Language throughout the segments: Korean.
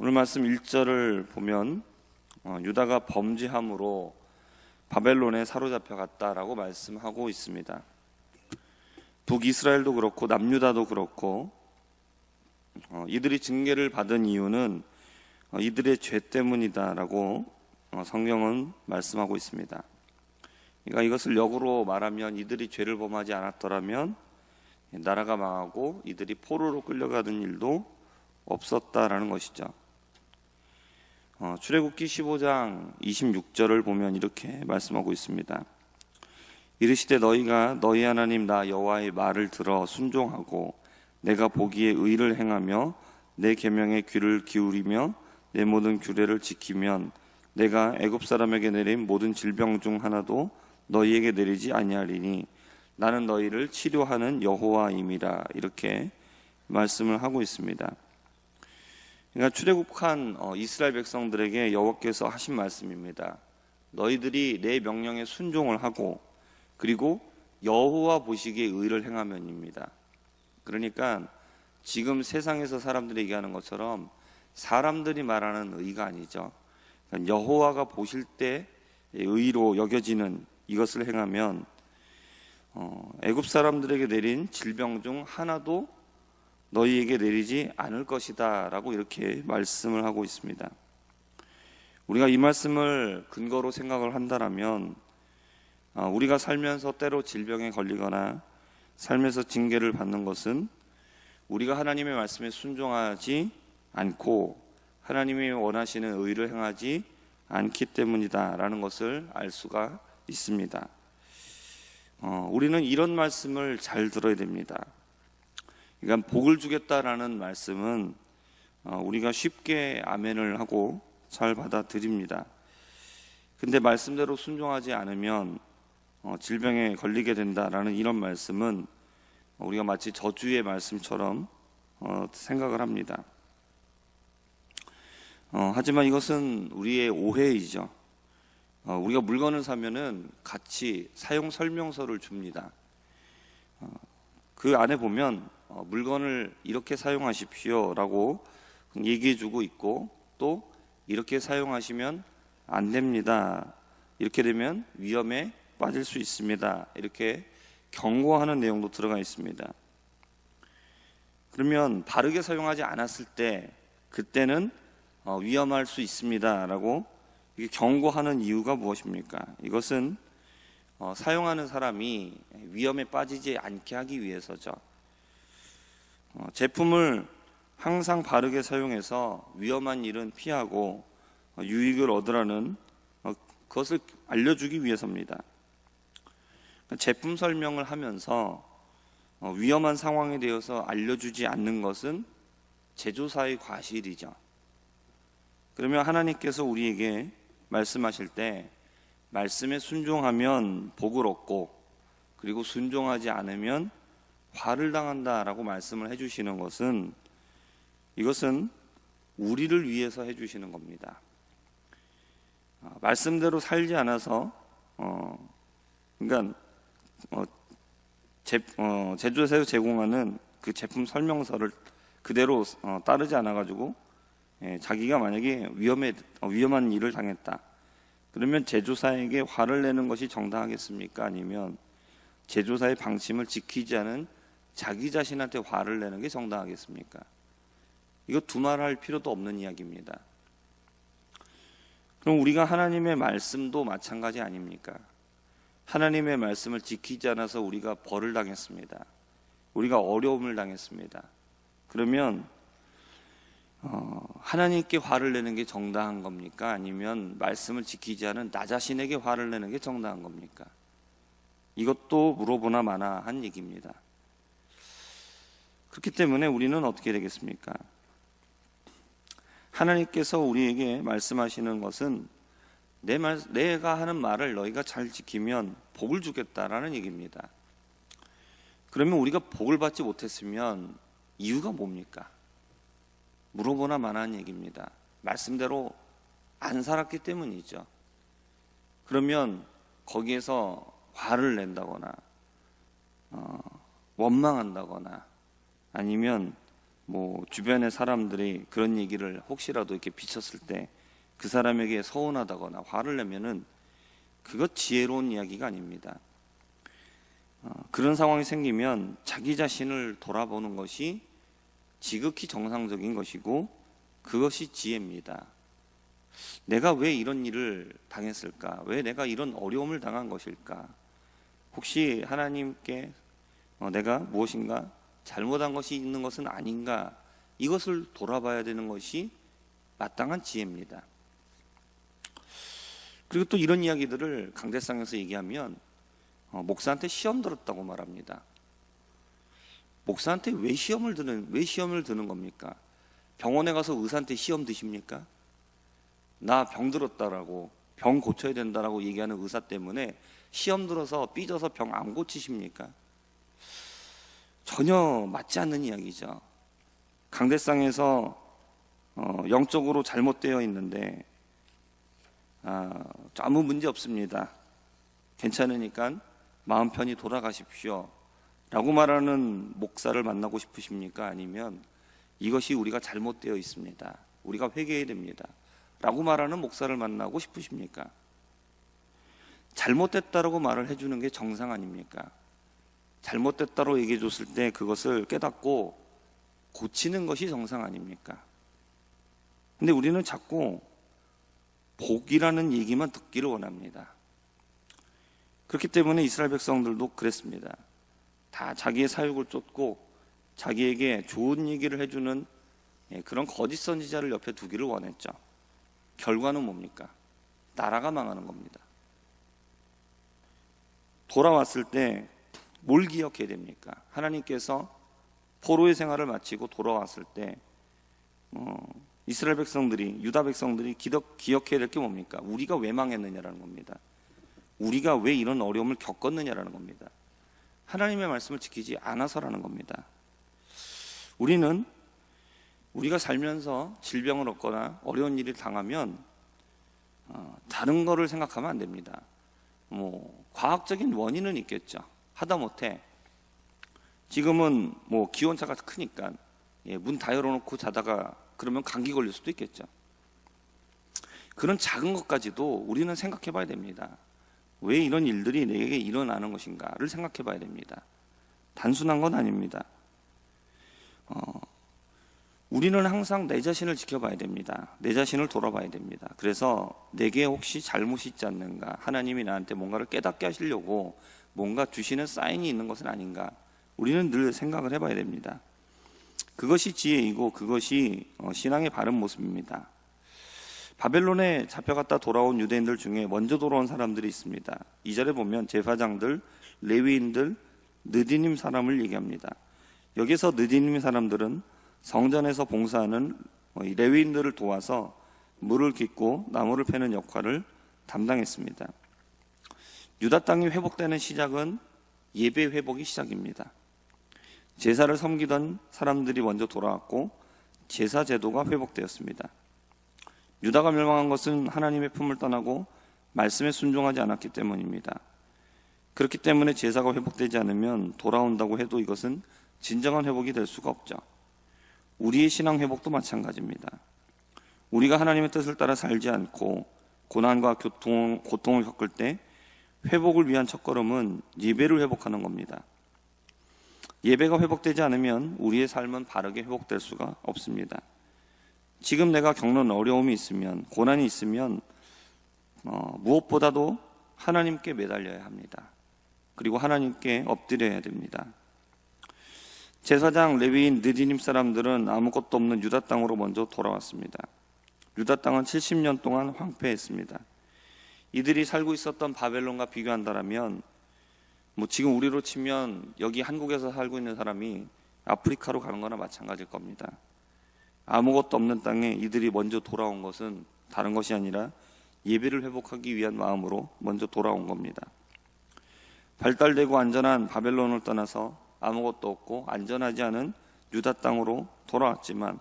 오늘 말씀 1절을 보면 유다가 범죄함으로 바벨론에 사로잡혀 갔다라고 말씀하고 있습니다. 북이스라엘도 그렇고 남유다도 그렇고 이들이 징계를 받은 이유는 이들의 죄 때문이다라고 성경은 말씀하고 있습니다. 그러니까 이것을 역으로 말하면 이들이 죄를 범하지 않았더라면 나라가 망하고 이들이 포로로 끌려가는 일도 없었다라는 것이죠. 출애굽기 15장 26절을 보면 이렇게 말씀하고 있습니다. 이르시되 너희가 너희 하나님 나 여호와의 말을 들어 순종하고 내가 보기에 의를 행하며 내 계명에 귀를 기울이며 내 모든 규례를 지키면 내가 애굽 사람에게 내린 모든 질병 중 하나도 너희에게 내리지 아니하리니 나는 너희를 치료하는 여호와임이라, 이렇게 말씀을 하고 있습니다. 그러니까 출애굽한 이스라엘 백성들에게 여호와께서 하신 말씀입니다. 너희들이 내 명령에 순종을 하고 그리고 여호와 보시기에 의를 행하면입니다. 그러니까 지금 세상에서 사람들이 얘기하는 것처럼 사람들이 말하는 의가 아니죠. 그러니까 여호와가 보실 때 의로 여겨지는 이것을 행하면 애굽 사람들에게 내린 질병 중 하나도 너희에게 내리지 않을 것이다 라고 이렇게 말씀을 하고 있습니다. 우리가 이 말씀을 근거로 생각을 한다면 우리가 살면서 때로 질병에 걸리거나 삶에서 징계를 받는 것은 우리가 하나님의 말씀에 순종하지 않고 하나님이 원하시는 의를 행하지 않기 때문이다 라는 것을 알 수가 있습니다. 우리는 이런 말씀을 잘 들어야 됩니다. 그러니까 복을 주겠다라는 말씀은 우리가 쉽게 아멘을 하고 잘 받아들입니다. 근데 말씀대로 순종하지 않으면 질병에 걸리게 된다라는 이런 말씀은 우리가 마치 저주의 말씀처럼 생각을 합니다. 하지만 이것은 우리의 오해이죠. 우리가 물건을 사면은 같이 사용 설명서를 줍니다. 그 안에 보면 물건을 이렇게 사용하십시오 라고 얘기해 주고 있고, 또 이렇게 사용하시면 안 됩니다, 이렇게 되면 위험에 빠질 수 있습니다, 이렇게 경고하는 내용도 들어가 있습니다. 그러면 바르게 사용하지 않았을 때 그때는 위험할 수 있습니다 라고 경고하는 이유가 무엇입니까? 이것은 사용하는 사람이 위험에 빠지지 않게 하기 위해서죠. 제품을 항상 바르게 사용해서 위험한 일은 피하고 유익을 얻으라는 그것을 알려주기 위해서입니다. 제품 설명을 하면서 위험한 상황에 대해서 알려주지 않는 것은 제조사의 과실이죠. 그러면 하나님께서 우리에게 말씀하실 때 말씀에 순종하면 복을 얻고 그리고 순종하지 않으면 화를 당한다라고 말씀을 해주시는 것은, 이것은 우리를 위해서 해주시는 겁니다. 말씀대로 살지 않아서 그러니까 제조사에서 제공하는 그 제품 설명서를 그대로 따르지 않아가지고 자기가 만약에 위험한 일을 당했다, 그러면 제조사에게 화를 내는 것이 정당하겠습니까? 아니면 제조사의 방침을 지키지 않은 자기 자신한테 화를 내는 게 정당하겠습니까? 이거 두말할 필요도 없는 이야기입니다. 그럼 우리가 하나님의 말씀도 마찬가지 아닙니까? 하나님의 말씀을 지키지 않아서 우리가 벌을 당했습니다. 우리가 어려움을 당했습니다. 그러면 하나님께 화를 내는 게 정당한 겁니까? 아니면 말씀을 지키지 않은 나 자신에게 화를 내는 게 정당한 겁니까? 이것도 물어보나 마나 한 얘기입니다. 그렇기 때문에 우리는 어떻게 되겠습니까? 하나님께서 우리에게 말씀하시는 것은 내가 하는 말을 너희가 잘 지키면 복을 주겠다라는 얘기입니다. 그러면 우리가 복을 받지 못했으면 이유가 뭡니까? 물어보나 마나한 얘기입니다. 말씀대로 안 살았기 때문이죠. 그러면 거기에서 화를 낸다거나 원망한다거나 아니면 주변의 사람들이 그런 얘기를 혹시라도 이렇게 비쳤을 때 그 사람에게 서운하다거나 화를 내면은 그것 지혜로운 이야기가 아닙니다. 그런 상황이 생기면 자기 자신을 돌아보는 것이 지극히 정상적인 것이고 그것이 지혜입니다. 내가 왜 이런 일을 당했을까? 왜 내가 이런 어려움을 당한 것일까? 혹시 하나님께 내가 무엇인가 잘못한 것이 있는 것은 아닌가? 이것을 돌아봐야 되는 것이 마땅한 지혜입니다. 그리고 또 이런 이야기들을 강대상에서 얘기하면 목사한테 시험 들었다고 말합니다. 목사한테 왜 시험을 드는 겁니까? 병원에 가서 의사한테 시험 드십니까? 나 병 들었다라고, 병 고쳐야 된다라고 얘기하는 의사 때문에 시험 들어서 삐져서 병 안 고치십니까? 전혀 맞지 않는 이야기죠. 강대상에서 영적으로 잘못되어 있는데 아무 문제 없습니다. 괜찮으니까 마음 편히 돌아가십시오 라고 말하는 목사를 만나고 싶으십니까? 아니면 이것이 우리가 잘못되어 있습니다, 우리가 회개해야 됩니다 라고 말하는 목사를 만나고 싶으십니까? 잘못됐다라고 말을 해주는 게 정상 아닙니까? 잘못됐다고 얘기해 줬을 때 그것을 깨닫고 고치는 것이 정상 아닙니까? 근데 우리는 자꾸 복이라는 얘기만 듣기를 원합니다. 그렇기 때문에 이스라엘 백성들도 그랬습니다. 다 자기의 사욕을 쫓고 자기에게 좋은 얘기를 해주는 그런 거짓 선지자를 옆에 두기를 원했죠. 결과는 뭡니까? 나라가 망하는 겁니다. 돌아왔을 때 뭘 기억해야 됩니까? 하나님께서 포로의 생활을 마치고 돌아왔을 때 이스라엘 백성들이, 유다 백성들이 기억해야 될 게 뭡니까? 우리가 왜 망했느냐라는 겁니다. 우리가 왜 이런 어려움을 겪었느냐라는 겁니다. 하나님의 말씀을 지키지 않아서라는 겁니다. 우리가 살면서 질병을 얻거나 어려운 일을 당하면 다른 거를 생각하면 안 됩니다. 과학적인 원인은 있겠죠. 하다못해 지금은 기온차가 크니까 문 다 열어놓고 자다가 그러면 감기 걸릴 수도 있겠죠. 그런 작은 것까지도 우리는 생각해 봐야 됩니다. 왜 이런 일들이 내게 일어나는 것인가를 생각해 봐야 됩니다. 단순한 건 아닙니다. 우리는 항상 내 자신을 지켜봐야 됩니다. 내 자신을 돌아봐야 됩니다. 그래서 내게 혹시 잘못이 있지 않는가, 하나님이 나한테 뭔가를 깨닫게 하시려고 뭔가 주시는 사인이 있는 것은 아닌가, 우리는 늘 생각을 해봐야 됩니다. 그것이 지혜이고 그것이 신앙의 바른 모습입니다. 바벨론에 잡혀갔다 돌아온 유대인들 중에 먼저 돌아온 사람들이 있습니다. 2절에 보면 제사장들, 레위인들, 느디님 사람을 얘기합니다. 여기서 느디님 사람들은 성전에서 봉사하는 레위인들을 도와서 물을 깃고 나무를 패는 역할을 담당했습니다. 유다 땅이 회복되는 시작은 예배 회복이 시작입니다. 제사를 섬기던 사람들이 먼저 돌아왔고 제사 제도가 회복되었습니다. 유다가 멸망한 것은 하나님의 품을 떠나고 말씀에 순종하지 않았기 때문입니다. 그렇기 때문에 제사가 회복되지 않으면 돌아온다고 해도 이것은 진정한 회복이 될 수가 없죠. 우리의 신앙 회복도 마찬가지입니다. 우리가 하나님의 뜻을 따라 살지 않고 고난과 고통을 겪을 때 회복을 위한 첫걸음은 예배를 회복하는 겁니다. 예배가 회복되지 않으면 우리의 삶은 바르게 회복될 수가 없습니다. 지금 내가 겪는 어려움이 있으면, 고난이 있으면 무엇보다도 하나님께 매달려야 합니다. 그리고 하나님께 엎드려야 됩니다. 제사장, 레위인, 느디님 사람들은 아무것도 없는 유다 땅으로 먼저 돌아왔습니다. 유다 땅은 70년 동안 황폐했습니다. 이들이 살고 있었던 바벨론과 비교한다면 지금 우리로 치면 여기 한국에서 살고 있는 사람이 아프리카로 가는 거나 마찬가지일 겁니다. 아무것도 없는 땅에 이들이 먼저 돌아온 것은 다른 것이 아니라 예배를 회복하기 위한 마음으로 먼저 돌아온 겁니다. 발달되고 안전한 바벨론을 떠나서 아무것도 없고 안전하지 않은 유다 땅으로 돌아왔지만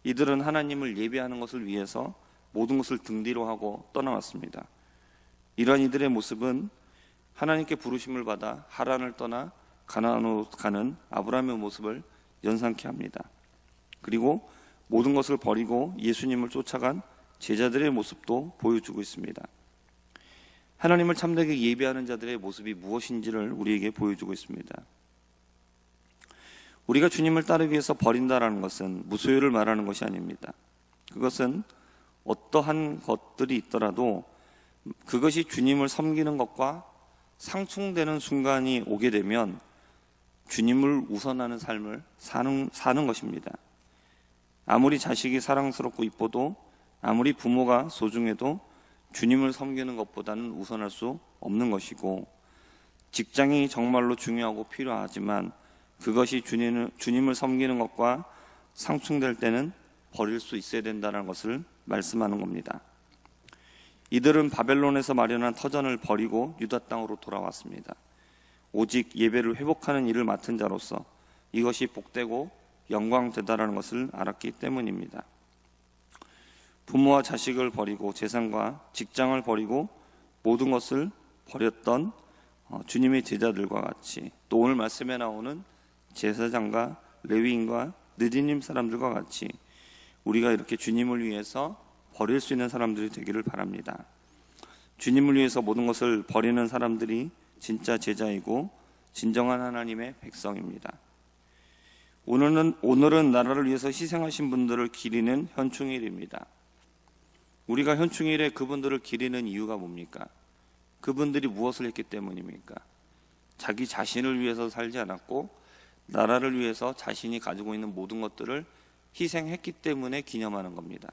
이들은 하나님을 예배하는 것을 위해서 모든 것을 등 뒤로 하고 떠나왔습니다. 이러한 이들의 모습은 하나님께 부르심을 받아 하란을 떠나 가나안으로 가는 아브라함의 모습을 연상케 합니다. 그리고 모든 것을 버리고 예수님을 쫓아간 제자들의 모습도 보여주고 있습니다. 하나님을 참되게 예배하는 자들의 모습이 무엇인지를 우리에게 보여주고 있습니다. 우리가 주님을 따르기 위해서 버린다라는 것은 무소유를 말하는 것이 아닙니다. 그것은 어떠한 것들이 있더라도 그것이 주님을 섬기는 것과 상충되는 순간이 오게 되면 주님을 우선하는 삶을 사는 것입니다. 아무리 자식이 사랑스럽고 이뻐도, 아무리 부모가 소중해도 주님을 섬기는 것보다는 우선할 수 없는 것이고, 직장이 정말로 중요하고 필요하지만 그것이 주님을 섬기는 것과 상충될 때는 버릴 수 있어야 된다는 것을 말씀하는 겁니다. 이들은 바벨론에서 마련한 터전을 버리고 유다 땅으로 돌아왔습니다. 오직 예배를 회복하는 일을 맡은 자로서 이것이 복되고 영광되다라는 것을 알았기 때문입니다. 부모와 자식을 버리고 재산과 직장을 버리고 모든 것을 버렸던 주님의 제자들과 같이, 또 오늘 말씀에 나오는 제사장과 레위인과 느디님 사람들과 같이 우리가 이렇게 주님을 위해서 버릴 수 있는 사람들이 되기를 바랍니다. 주님을 위해서 모든 것을 버리는 사람들이 진짜 제자이고 진정한 하나님의 백성입니다. 오늘은 나라를 위해서 희생하신 분들을 기리는 현충일입니다. 우리가 현충일에 그분들을 기리는 이유가 뭡니까? 그분들이 무엇을 했기 때문입니까? 자기 자신을 위해서 살지 않았고 나라를 위해서 자신이 가지고 있는 모든 것들을 희생했기 때문에 기념하는 겁니다.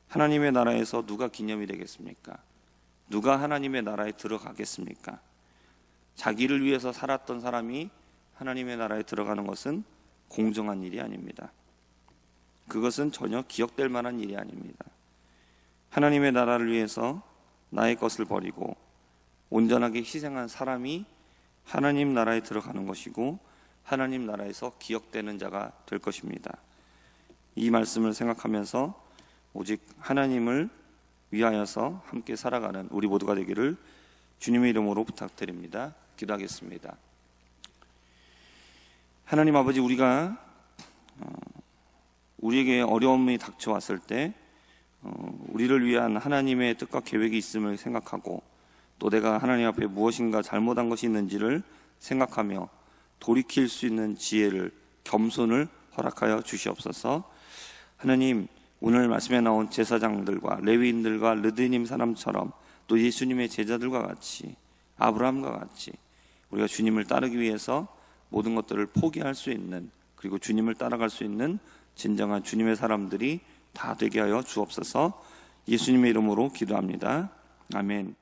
하나님의 나라에서 누가 기념이 되겠습니까? 누가 하나님의 나라에 들어가겠습니까? 자기를 위해서 살았던 사람이 하나님의 나라에 들어가는 것은 공정한 일이 아닙니다. 그것은 전혀 기억될 만한 일이 아닙니다. 하나님의 나라를 위해서 나의 것을 버리고 온전하게 희생한 사람이 하나님 나라에 들어가는 것이고 하나님 나라에서 기억되는 자가 될 것입니다. 이 말씀을 생각하면서 오직 하나님을 위하여서 함께 살아가는 우리 모두가 되기를 주님의 이름으로 부탁드립니다. 기도하겠습니다. 하나님 아버지, 우리에게 어려움이 닥쳐왔을 때 우리를 위한 하나님의 뜻과 계획이 있음을 생각하고, 또 내가 하나님 앞에 무엇인가 잘못한 것이 있는지를 생각하며 돌이킬 수 있는 지혜를, 겸손을 허락하여 주시옵소서. 하나님, 오늘 말씀에 나온 제사장들과 레위인들과 르드님 사람처럼 또 예수님의 제자들과 같이, 아브라함과 같이 우리가 주님을 따르기 위해서 모든 것들을 포기할 수 있는, 그리고 주님을 따라갈 수 있는 진정한 주님의 사람들이 다 되게 하여 주옵소서. 예수님의 이름으로 기도합니다. 아멘.